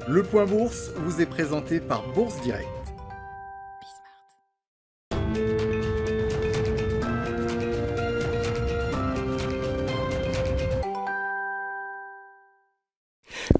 Le Point Bourse vous est présenté par Bourse Direct.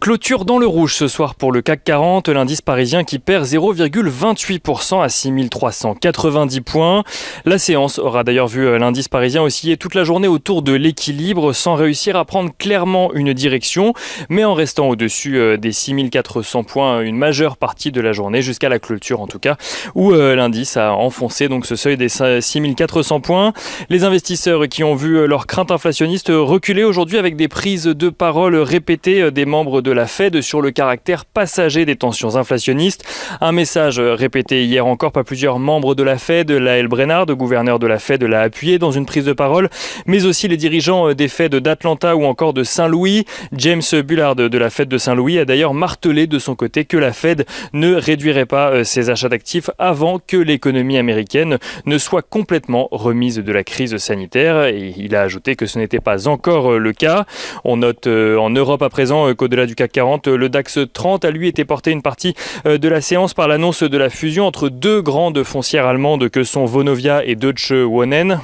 Clôture dans le rouge ce soir pour le CAC 40, l'indice parisien qui perd 0,28% à 6390 points. La séance aura d'ailleurs vu l'indice parisien osciller toute la journée autour de l'équilibre sans réussir à prendre clairement une direction, mais en restant au-dessus des 6400 points une majeure partie de la journée, jusqu'à la clôture en tout cas, où l'indice a enfoncé donc ce seuil des 6400 points. Les investisseurs qui ont vu leurs craintes inflationnistes reculer aujourd'hui avec des prises de parole répétées des membres de la Fed sur le caractère passager des tensions inflationnistes. Un message répété hier encore par plusieurs membres de la Fed. Lael Brainard, gouverneur de la Fed, l'a appuyé dans une prise de parole, mais aussi les dirigeants des Fed d'Atlanta ou encore de Saint-Louis. James Bullard de la Fed de Saint-Louis a d'ailleurs martelé de son côté que la Fed ne réduirait pas ses achats d'actifs avant que l'économie américaine ne soit complètement remise de la crise sanitaire. Et il a ajouté que ce n'était pas encore le cas. On note en Europe à présent qu'au-delà du CAC 40, le DAX 30 a lui été porté une partie de la séance par l'annonce de la fusion entre deux grandes foncières allemandes que sont Vonovia et Deutsche Wohnen.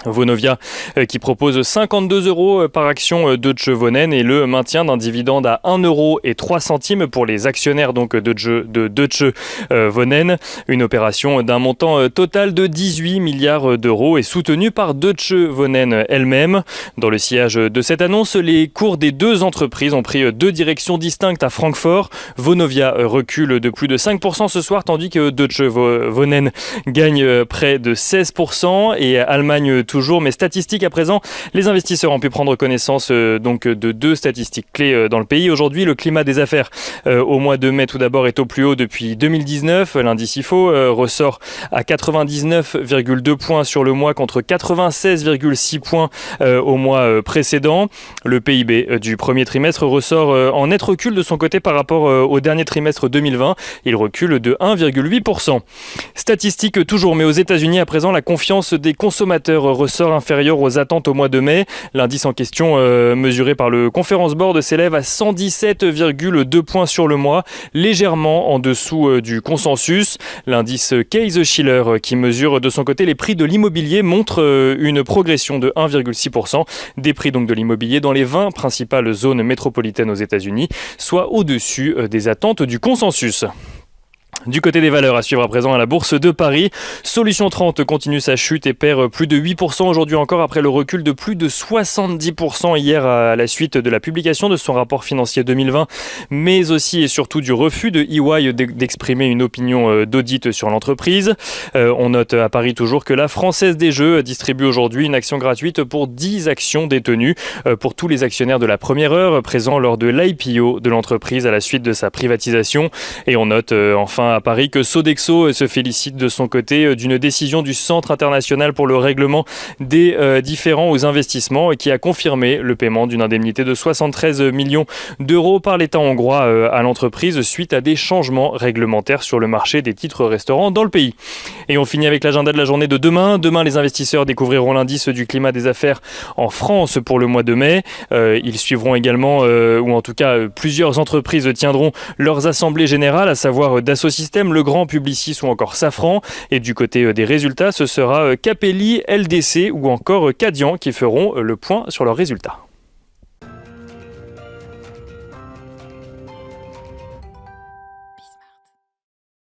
Vonovia qui propose 52 € par action Deutsche Wohnen et le maintien d'un dividende à 1,03 € pour les actionnaires donc de Deutsche Wohnen. Une opération d'un montant total de 18 milliards d'euros et soutenue par Deutsche Wohnen elle-même. Dans le sillage de cette annonce, les cours des deux entreprises ont pris deux directions distinctes à Francfort. Vonovia recule de plus de 5% ce soir, tandis que Deutsche Wohnen gagne près de 16% et Allemagne toujours, mais statistiques à présent, les investisseurs ont pu prendre connaissance donc de deux statistiques clés dans le pays. Aujourd'hui, le climat des affaires au mois de mai tout d'abord est au plus haut depuis 2019. L'indice IFO ressort à 99,2 points sur le mois contre 96,6 points au mois précédent. Le PIB du premier trimestre ressort en net recul de son côté par rapport au dernier trimestre 2020. Il recule de 1,8%. Statistique toujours, mais aux États-Unis à présent, la confiance des consommateurs ressort inférieur aux attentes au mois de mai. L'indice en question, mesuré par le Conference Board, s'élève à 117,2 points sur le mois, légèrement en dessous du consensus. L'indice Case-Shiller, qui mesure de son côté les prix de l'immobilier, montre une progression de 1,6% des prix donc de l'immobilier dans les 20 principales zones métropolitaines aux États-Unis, soit au-dessus des attentes du consensus. Du côté des valeurs, à suivre à présent à la Bourse de Paris, Solutions 30 continue sa chute et perd plus de 8% aujourd'hui encore après le recul de plus de 70% hier à la suite de la publication de son rapport financier 2020, mais aussi et surtout du refus de EY d'exprimer une opinion d'audit sur l'entreprise. On note à Paris toujours que la Française des Jeux distribue aujourd'hui une action gratuite pour 10 actions détenues pour tous les actionnaires de la première heure présents lors de l'IPO de l'entreprise à la suite de sa privatisation. Et on note enfin à Paris que Sodexo se félicite de son côté d'une décision du Centre international pour le règlement des différends aux investissements qui a confirmé le paiement d'une indemnité de 73 millions d'euros par l'État hongrois à l'entreprise suite à des changements réglementaires sur le marché des titres restaurants dans le pays. Et on finit avec l'agenda de la journée de demain. Demain, les investisseurs découvriront l'indice du climat des affaires en France pour le mois de mai. Ils suivront également, ou en tout cas plusieurs entreprises tiendront leurs assemblées générales, à savoir Dassault Systèmes, Legrand, Publicis ou encore Safran. Et du côté des résultats, ce sera Capelli, LDC ou encore Cadian qui feront le point sur leurs résultats.